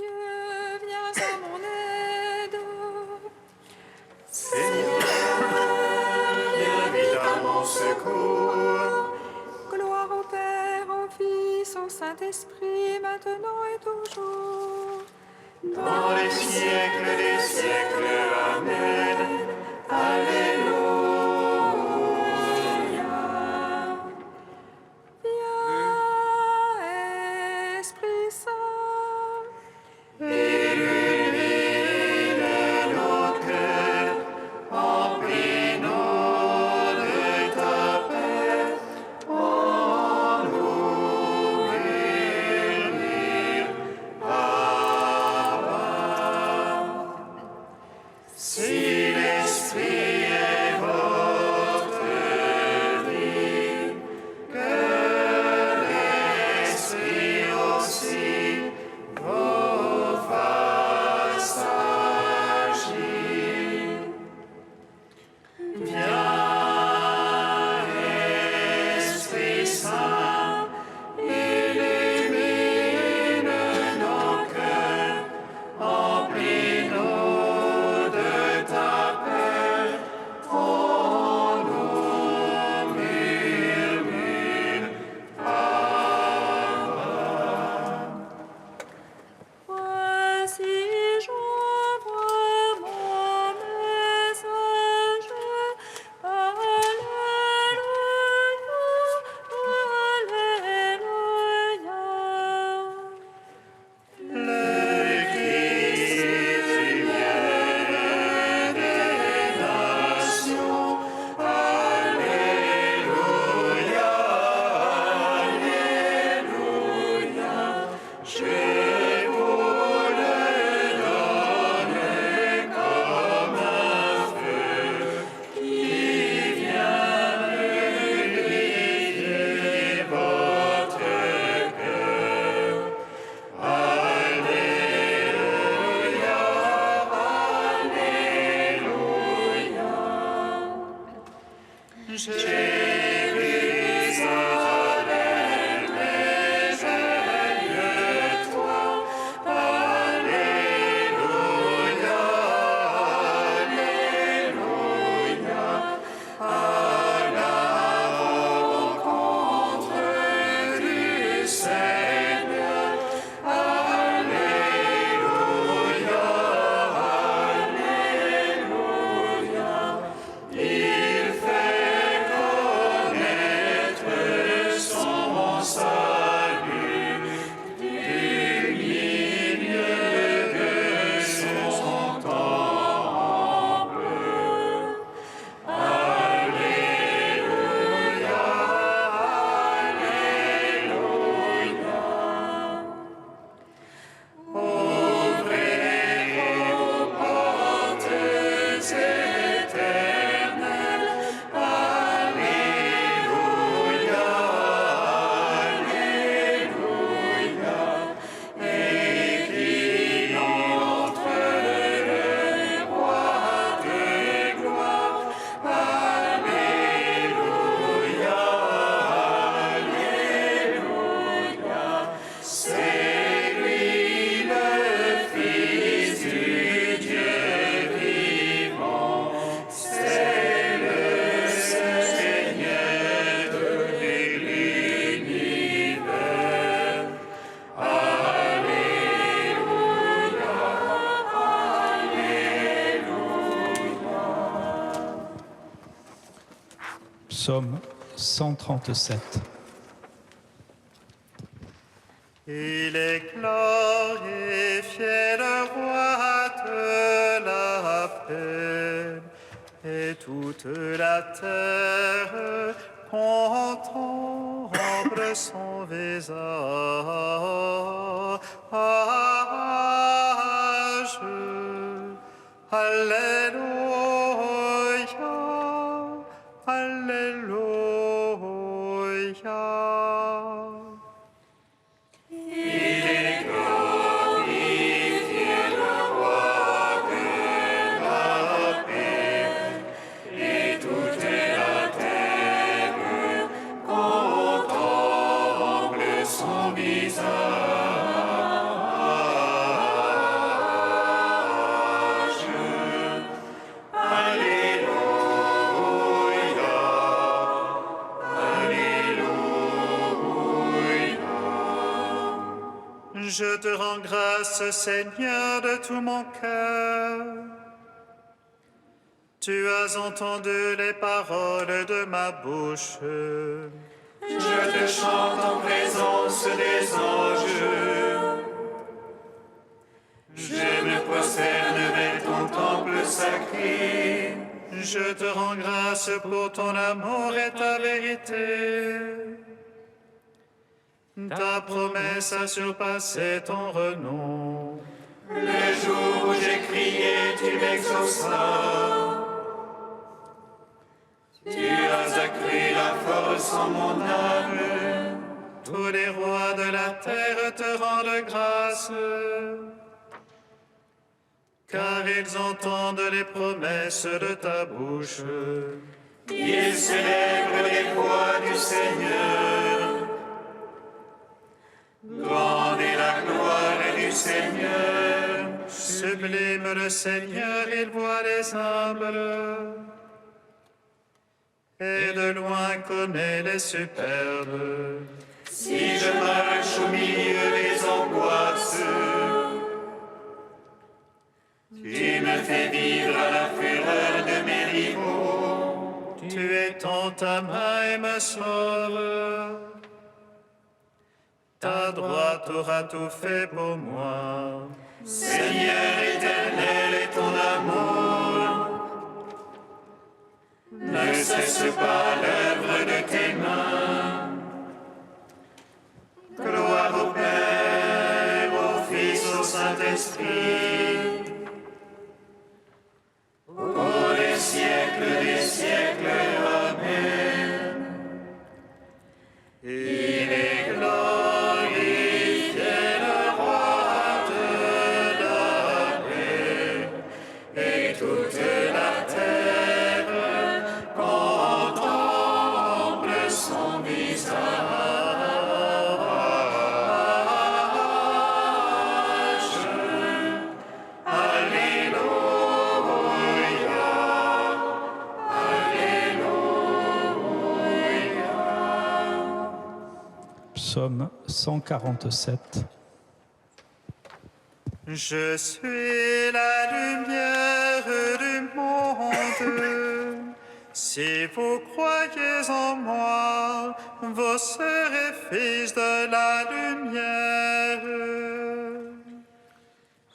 Dieu, viens à mon aide. Seigneur, viens vite à mon secours. Gloire au Père, au Fils, au Saint-Esprit, maintenant et toujours. Dans les siècles des siècles, Amen. Alléluia. Viens, Esprit Saint. Illumine nos cœurs, emplis-nous de ta paix. En nous murmure, Abba. Si l'Esprit est votre vie, que l'Esprit aussi vous fasse agir. Viens, Esprit Saint, illumine nos cœurs, emplis-nous de ta paix. En nous murmure, Voici j'envoie mon message. Alléluia, Alléluia. le Christ vient des nations. Alléluia, Alléluia. Je vous le donne comme un feu qui vient purifier votre cœur. Alléluia, Alléluia. Jérusalem, mais j'aime toi. Alléluia, Alléluia. À la rencontre du Seigneur. Alléluia, Alléluia. Il fait connaître son salut du milieu de son temple. Alléluia, Alléluia. Ouvrez vos portes éternelles. Alléluia, Alléluia. Et qu'il entre le roi de gloire. Alléluia, Alléluia. C'est lui le Fils du Dieu vivant. C'est le Seigneur de l'univers. Alléluia, Alléluia. Psaume 137. Il est glorifié le roi de la paix, et toute la terre contemple son visage. Alléluia, Alléluia. Il est glorifié le roi de la paix, et toute la terre contemple son visage. te rends grâce, Seigneur, de tout mon cœur. Tu as entendu les paroles de ma bouche. Je te chante en présence des anges. Je me prosterne vers ton temple sacré. Je te rends grâce pour ton amour et ta vérité. Ta promesse a surpassé ton renom. Le jour où j'ai crié, tu m'exauceras. Tu as accru la force en mon âme. Tous les rois de la terre te rendent grâce, car ils entendent les promesses de ta bouche. Ils célèbrent les voies du Seigneur. Grande est la gloire du Seigneur. Sublime le Seigneur, il voit les humbles, et de loin connaît les superbes. Si je marche au milieu des angoisses, tu me fais vivre à la fureur de mes rivaux. Tu étends ta main et me sauves. Ta droite aura tout fait pour moi. Seigneur éternel est ton amour. Ne cesse pas l'œuvre de tes mains. Gloire au Père, au Fils, au Saint-Esprit, pour les siècles des siècles. Amen. Il est glorifié, le roi de la paix, Et toute la terre contemple son visage. Psaume 147. Je suis la lumière du monde. Si vous croyez en moi, vous serez fils de la lumière.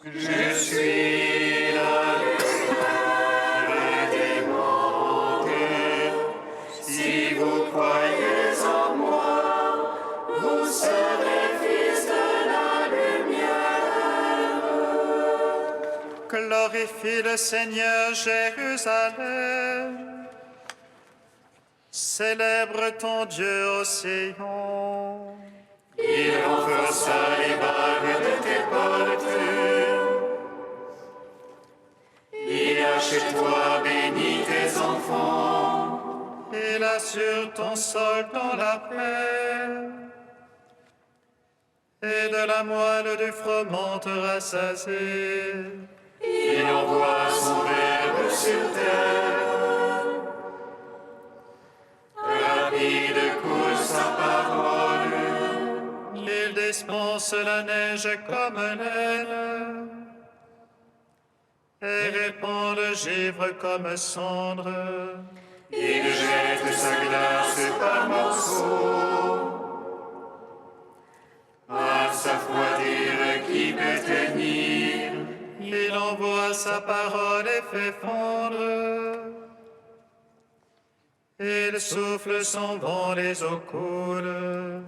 Je suis la lumière des mondes. Si vous croyez en moi, vous serez fils de la lumière. Glorifie le Seigneur, Jérusalem. Célèbre ton Dieu au Sion. Il renforça les bagues de tes portes. Il a chez toi béni tes enfants. Il assure ton sol dans la paix. Et de la moelle du froment te rassasier. Il envoie son verbe sur terre. Rapide coule sa parole. Il dispense la neige comme laine et répand le givre comme cendre. Il jette sa glace par morceaux. À sa froidure qui peut tenir. Il envoie sa parole et fait fondre. Il souffle son vent, les eaux coulent.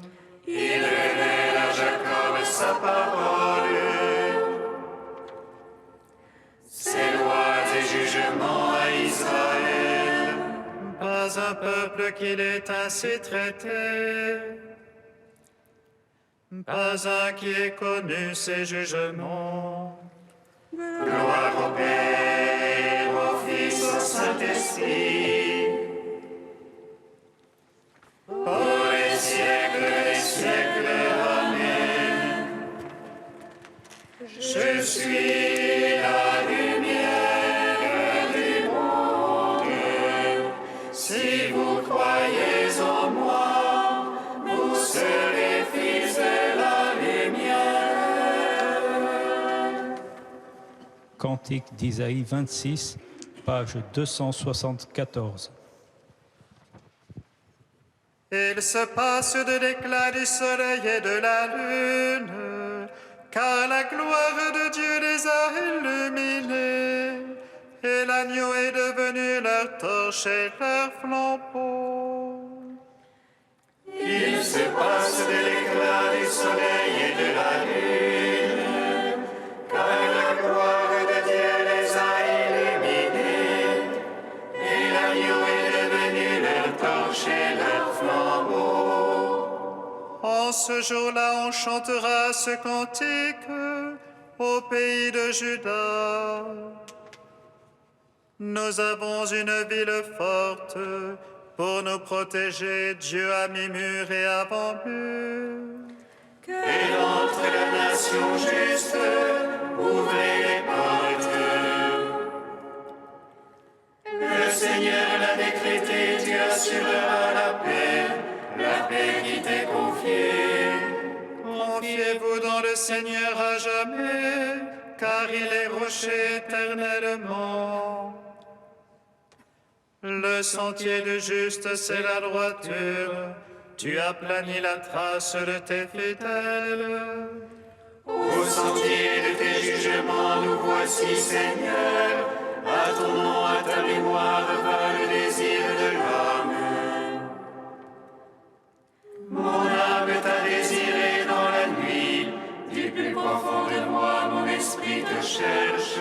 Il révèle à Jacob sa parole. Ses lois et jugements à Israël. Pas un peuple qu'il ait ainsi traité. Pas un qui ait connu ses jugements. Gloire au Père, au Fils, au Saint-Esprit. Pour les siècles des siècles. Amen. Je suis la lumière du monde. Si vous croyez en moi, vous serez fils de la lumière. Cantique d'Isaïe 26, page 274. Il se passe de l'éclat du soleil et de la lune, car la gloire de Dieu les a illuminés, et l'agneau est devenu leur torche et leur flambeau. Il se passe de l'éclat du soleil et de la lune, car la gloire de Dieu les a illuminés, et l'agneau est devenu leur torche et leur flambeau. En ce jour-là, on chantera ce cantique au pays de Juda. Nous avons une ville forte. Pour nous protéger, Dieu a mis mur et avant-mur. Et entre la nation juste, ouvrez les portes. Le Seigneur l'a décrété, tu assureras la paix qui t'est confiée. Confiez-vous dans le Seigneur à jamais, car il est rocher éternellement. Le sentier du juste, c'est la droiture. Tu as plani la trace de tes fidèles. Au sentier de tes jugements, nous voici, Seigneur. À ton nom, à ta mémoire, va le désir de l'homme. Mon âme t'a désiré dans la nuit. Du plus profond de moi, mon esprit te cherche.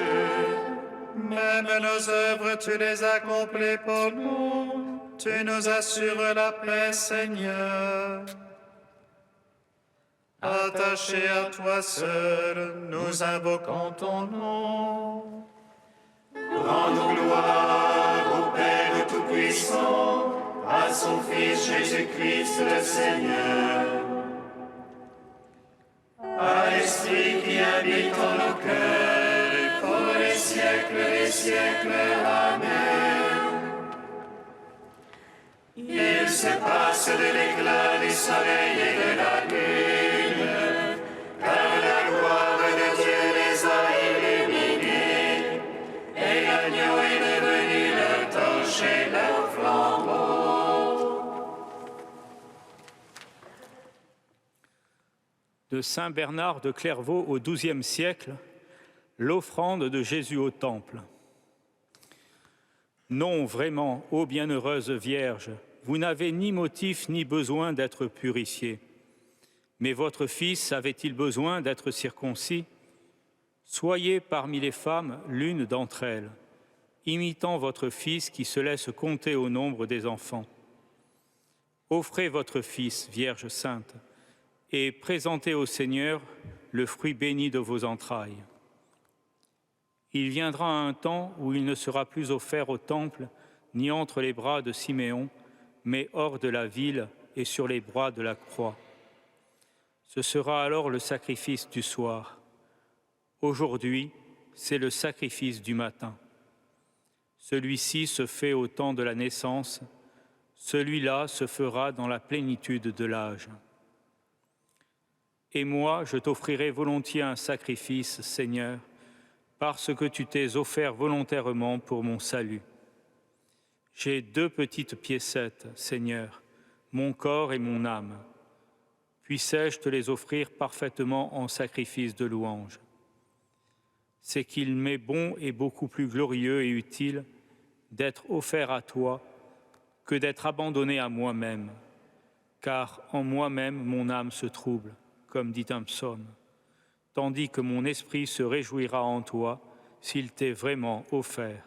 Même nos œuvres, tu les accomplis pour nous. Tu nous assures la paix, Seigneur. Attachés à toi seul, nous invoquons ton nom. Rendons gloire au Père Tout-Puissant, à son Fils Jésus-Christ le Seigneur. À l'Esprit qui habite en nos cœurs, pour les siècles des siècles. Amen. Il se passe de l'éclat du soleil et de la lune, car la gloire de Dieu les a illuminés, et l'agneau est devenu leur torche et leur flambeau. De Saint Bernard de Clairvaux au XIIe siècle, l'offrande de Jésus au Temple. Non, vraiment, ô bienheureuse Vierge, vous n'avez ni motif ni besoin d'être purifiée. Mais votre Fils avait-il besoin d'être circoncis? Soyez parmi les femmes l'une d'entre elles, imitant votre Fils qui se laisse compter au nombre des enfants. Offrez votre Fils, Vierge sainte, et présentez au Seigneur le fruit béni de vos entrailles. Il viendra un temps où il ne sera plus offert au temple, ni entre les bras de Siméon, mais hors de la ville et sur les bras de la croix. Ce sera alors le sacrifice du soir. Aujourd'hui, c'est le sacrifice du matin. Celui-ci se fait au temps de la naissance, celui-là se fera dans la plénitude de l'âge. Et moi, je t'offrirai volontiers un sacrifice, Seigneur, parce que tu t'es offert volontairement pour mon salut. J'ai 2 petites piécettes, Seigneur, mon corps et mon âme. Puissais-je te les offrir parfaitement en sacrifice de louange? C'est qu'il m'est bon et beaucoup plus glorieux et utile d'être offert à toi que d'être abandonné à moi-même, car en moi-même mon âme se trouble, comme dit un psaume, tandis que mon esprit se réjouira en toi s'il t'est vraiment offert.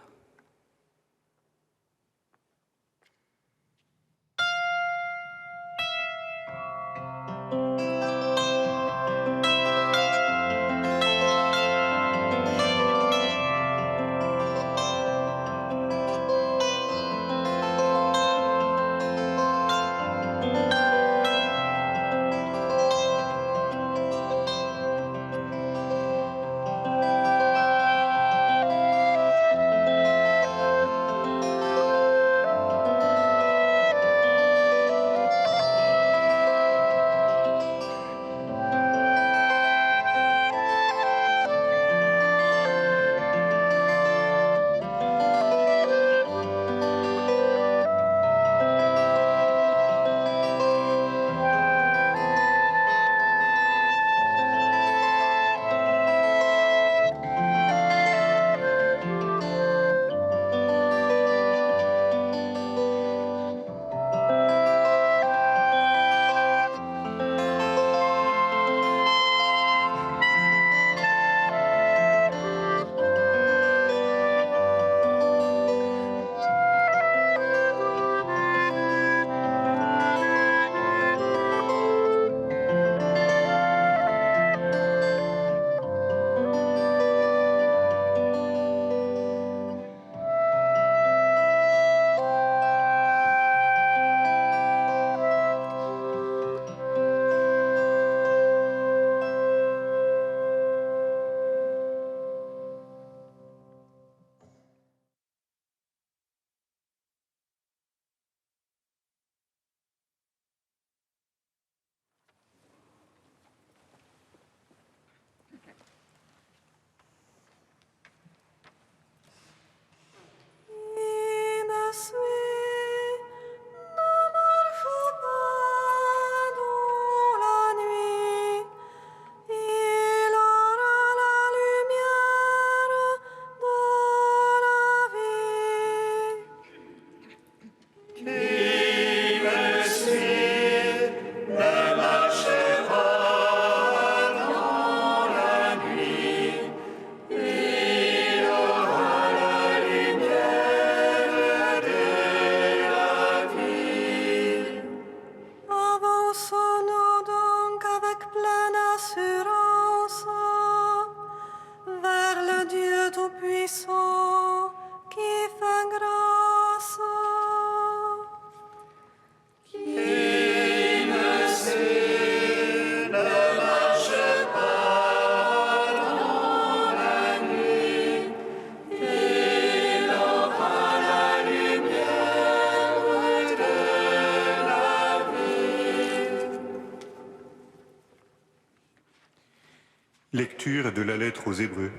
Lecture de la lettre aux Hébreux.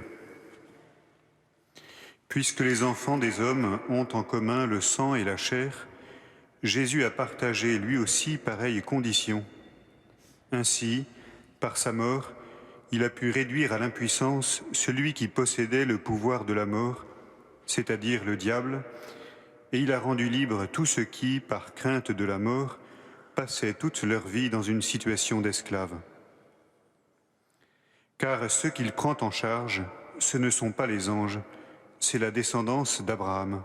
Puisque les enfants des hommes ont en commun le sang et la chair, Jésus a partagé lui aussi pareille condition. Ainsi, par sa mort, il a pu réduire à l'impuissance celui qui possédait le pouvoir de la mort, c'est-à-dire le diable, et il a rendu libre tous ceux qui, par crainte de la mort, passaient toute leur vie dans une situation d'esclave. Car ceux qu'il prend en charge, ce ne sont pas les anges, c'est la descendance d'Abraham.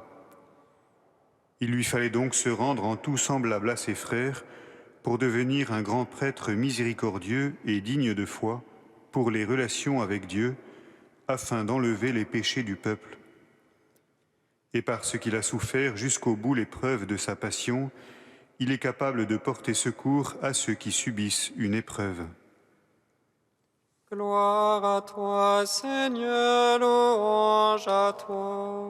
Il lui fallait donc se rendre en tout semblable à ses frères pour devenir un grand prêtre miséricordieux et digne de foi pour les relations avec Dieu, afin d'enlever les péchés du peuple. Et parce qu'il a souffert jusqu'au bout l'épreuve de sa passion, il est capable de porter secours à ceux qui subissent une épreuve. Gloire à toi, Seigneur, louange à toi.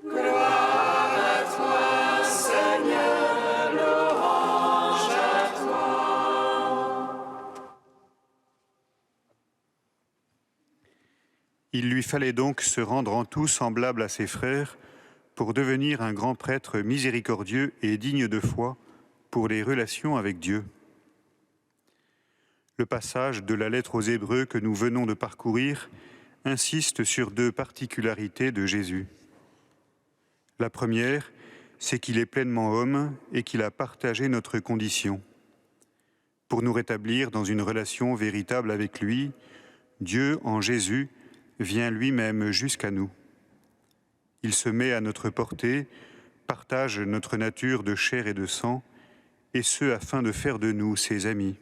Gloire à toi, Seigneur, louange à toi. Il lui fallait donc se rendre en tout semblable à ses frères pour devenir un grand prêtre miséricordieux et digne de foi pour les relations avec Dieu. Le passage de la lettre aux Hébreux que nous venons de parcourir insiste sur deux particularités de Jésus. La première, c'est qu'il est pleinement homme et qu'il a partagé notre condition. Pour nous rétablir dans une relation véritable avec lui, Dieu, en Jésus, vient lui-même jusqu'à nous. Il se met à notre portée, partage notre nature de chair et de sang, et ce afin de faire de nous ses amis.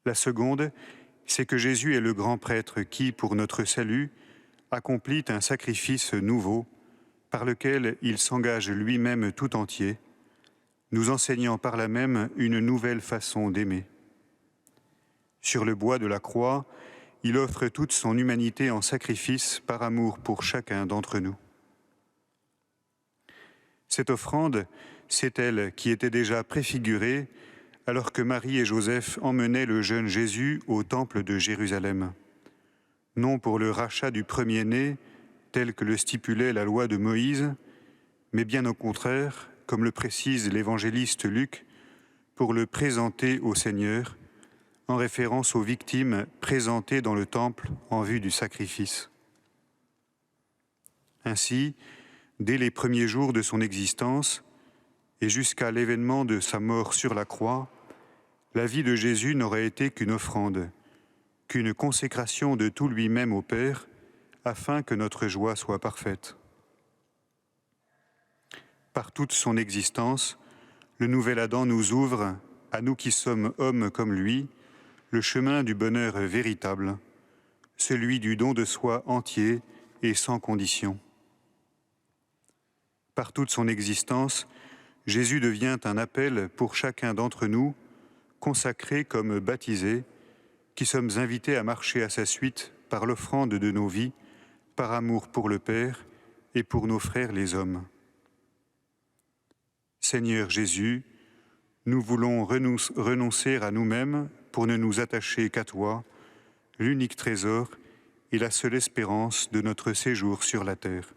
La seconde, c'est que Jésus est le grand prêtre qui, pour notre salut, accomplit un sacrifice nouveau par lequel il s'engage lui-même tout entier, nous enseignant par là même une nouvelle façon d'aimer. Sur le bois de la croix, il offre toute son humanité en sacrifice par amour pour chacun d'entre nous. Cette offrande, c'est elle qui était déjà préfigurée alors que Marie et Joseph emmenaient le jeune Jésus au temple de Jérusalem, non pour le rachat du premier-né, tel que le stipulait la loi de Moïse, mais bien au contraire, comme le précise l'évangéliste Luc, pour le présenter au Seigneur, en référence aux victimes présentées dans le temple en vue du sacrifice. Ainsi, dès les premiers jours de son existence et jusqu'à l'événement de sa mort sur la croix, la vie de Jésus n'aurait été qu'une offrande, qu'une consécration de tout lui-même au Père, afin que notre joie soit parfaite. Par toute son existence, le nouvel Adam nous ouvre, à nous qui sommes hommes comme lui, le chemin du bonheur véritable, celui du don de soi entier et sans condition. Par toute son existence, Jésus devient un appel pour chacun d'entre nous, consacrés comme baptisés, qui sommes invités à marcher à sa suite par l'offrande de nos vies, par amour pour le Père et pour nos frères les hommes. Seigneur Jésus, nous voulons renoncer à nous-mêmes pour ne nous attacher qu'à toi, l'unique trésor et la seule espérance de notre séjour sur la terre.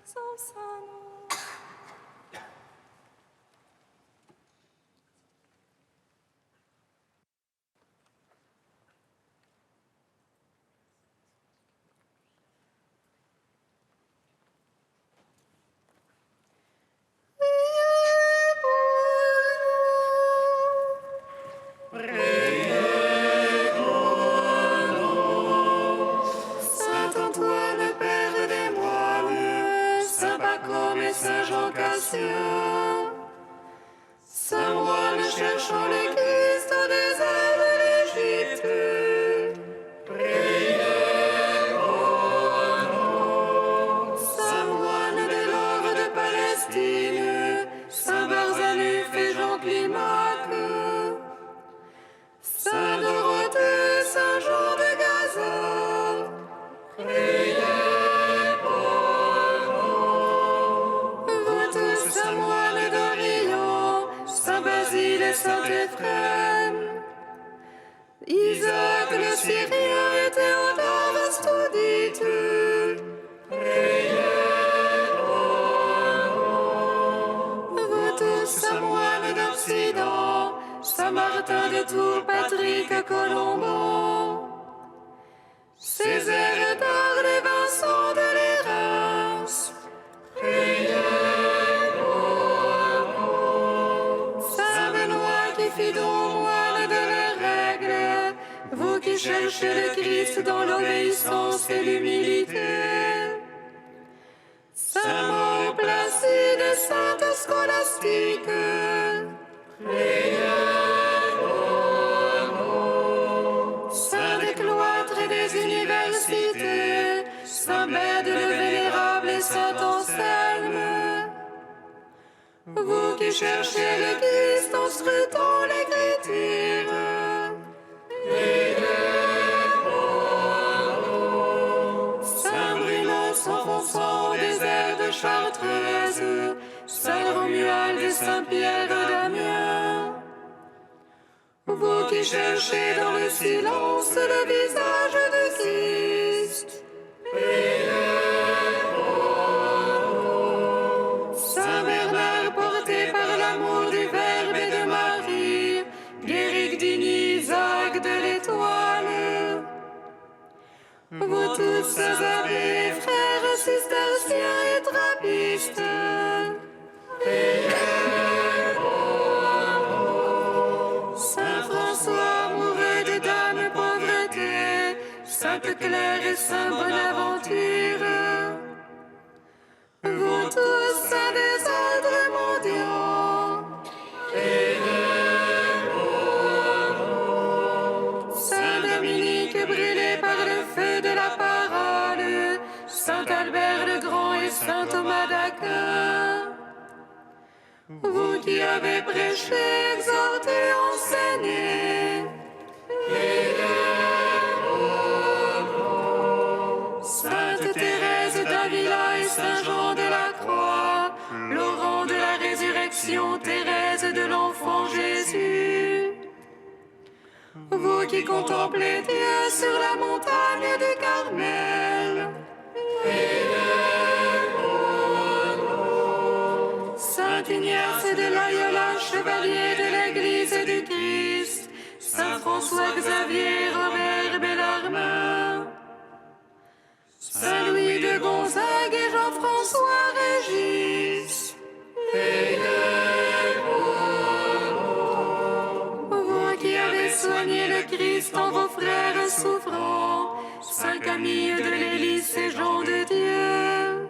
sans saint nom. Saint Antoine, père des moines, Saint Pacôme et Saint Jean Cassien, Saint moine cherchant le Christ au désert de l'Égypte, priez pour nous. Saint moine de l'or de Palestine, Saint Barzanuph et Jean Climaque, Saint Dorothée, Saint Jean de Gaza, priez pour nous. Vous tous, Saint moine d'Orient, Saint Basile et Saint Éphrem, Isaac le Syrien et Théodore Astudite, priez pour nous. Vous tous, Saint moine d'Occident, Saint Martin de Tours, Patrick Colomban, Césaire d'Arles et Vincent de Lérins, priez pour nous. Saint Benoît qui fit don moine de la règle, vous qui cherchez le Christ dans l'obéissance et l'humilité. Saint Maure Placide et Sainte Scolastique, priez pour nous. Saint des cloîtres et des universités, Saint Bède le Vénérable et Saint Anselme, vous qui cherchez le Christ en scrutant l'Écriture, priez pour nous. Saint Bruno s'enfonçant au désert de Chartreuse, Saint Romuald et Saint Pierre d'Amiens, vous qui cherchez dans le silence le visage de Christ, priez pour nous. Saint Bernard porté par l'amour du Verbe et de Marie, Guéric d'Igny, Isaac de l'Étoile, vous tous, saints abbés, frères cisterciens et trappistes, priez pour nous. Saint François, amoureux de Dame Pauvreté, Sainte Claire et Saint Bonaventure, vous tous, saints des ordres mondiaux, priez pour nous. Saint Dominique, brûlé par le feu de la parole, Saint Albert le Grand et Saint Thomas d'Aquin, vous qui avez prêché, exhorté, enseigné, priez pour nous. Sainte Thérèse d'Avila et Saint Jean de la Croix, Laurent de la Résurrection, Thérèse de l'Enfant Jésus, vous qui contemplez Dieu sur la montagne du Carmel, priez pour nous. Saint Ignace de Loyola, chevalier de l'Église du Christ, Saint François Xavier, Robert Bellarmin, Saint Louis de Gonzague et Jean-François Régis, priez pour nous. Vous qui avez soigné le Christ en vos frères souffrants, Saint Camille de l'Hélice et Jean de Dieu,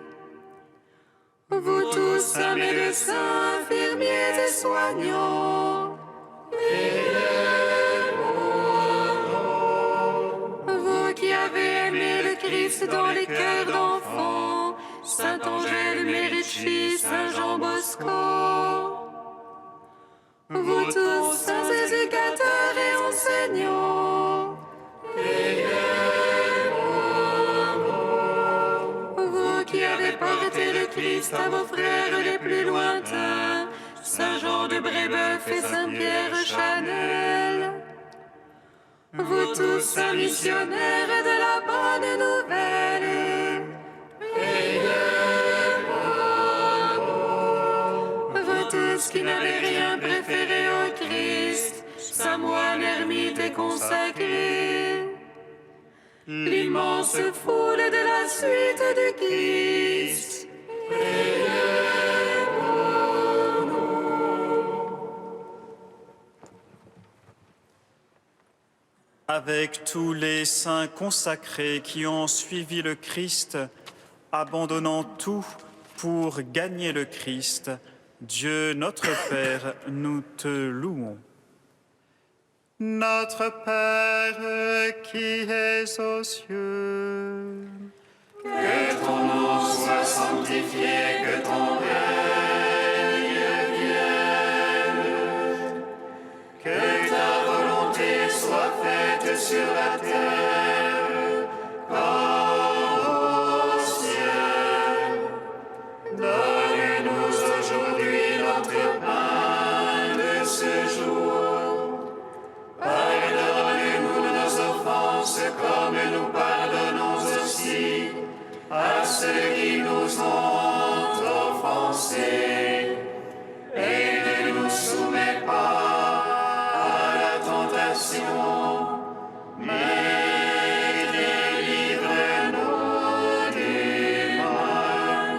vous tous, saints médecins, infirmiers et soignants, priez pour nous. Vous qui avez aimé le Christ dans les cœurs d'enfants, Saint Angèle Mérici, Saint Jean Bosco, vous tous, saints éducateurs et enseignants, priez pour nous. Vous qui avez porté le Christ à vos frères les plus lointains, Saint Jean de Brébeuf et Saint Pierre Chanel, vous tous, saints missionnaires de la bonne nouvelle, priez pour tous qui n'avaient rien préféré au Christ, sa moine ermite et consacrée. L'immense foule de la suite du Christ, priez pour nous. Avec tous les saints consacrés qui ont suivi le Christ, abandonnant tout pour gagner le Christ, Dieu notre Père, nous te louons. Notre Père qui es aux cieux, Que ton nom soit sanctifié, que ton règne vienne, que ta volonté soit faite sur la terre comme au ciel. Donne-nous aujourd'hui notre pain de ce jour. Pardonne-nous nos offenses comme nous pardonnons aussi à ceux qui nous ont offensés. Et ne nous soumets pas à la tentation, mais délivre-nous du mal.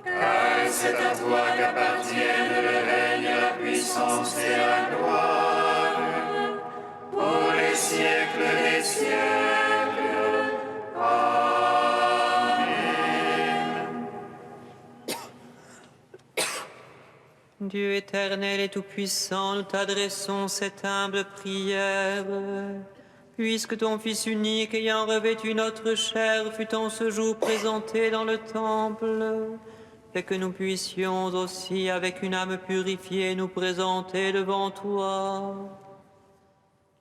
Car c'est à toi qu'appartiennent le règne, la puissance et la gloire, pour les siècles des siècles. Dieu éternel et tout-puissant, nous t'adressons cette humble prière. Puisque ton Fils unique, ayant revêtu notre chair, fut en ce jour présenté dans le temple, et que nous puissions aussi, avec une âme purifiée, nous présenter devant toi.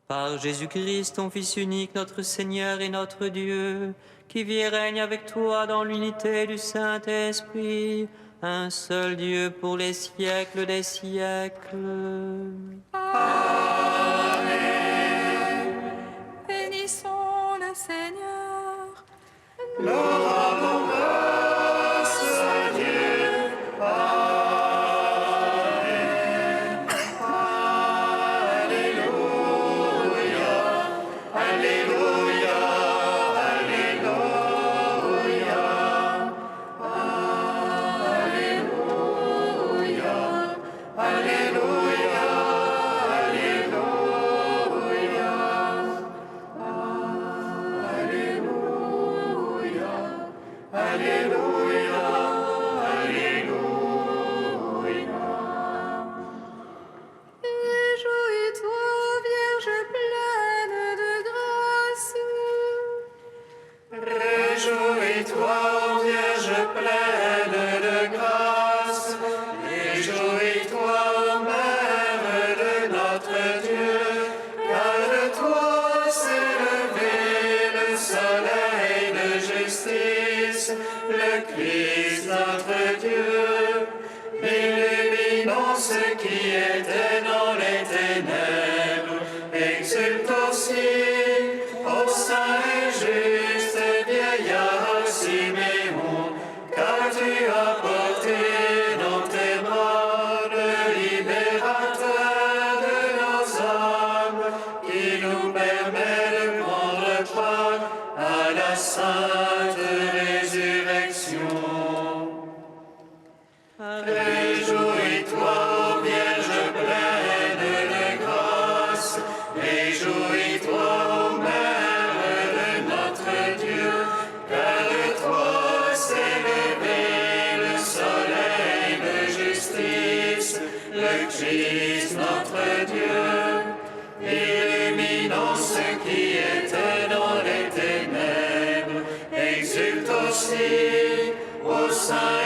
Par Jésus-Christ, ton Fils unique, notre Seigneur et notre Dieu, qui vit et règne avec toi dans l'unité du Saint-Esprit, un seul Dieu pour les siècles des siècles. Amen. Bénissons le Seigneur. Nous rendons grâce à Dieu. Amen. Alléluia. Alléluia. Réjouis-toi, Vierge pleine de grâce. Réjouis-toi, Vierge pleine de grâce. Réjouis-toi, Mère de notre Dieu, car de toi s'est levé le soleil de justice, le Christ notre Dieu, illuminant ceux qui étaient dans les ténèbres. Exulte aussi, ô saint et juste vieillard Siméon, car tu as porté dans tes bras le libérateur de nos âmes, qui nous permet de prendre part à la sainte résurrection. Réjouis-toi, ô Vierge pleine de grâce. Réjouis-toi, ô Mère de notre Dieu, car de toi s'est levé le soleil de justice, le Christ notre Dieu, illuminant ceux qui étaient dans les ténèbres. Exulte aussi, ô saint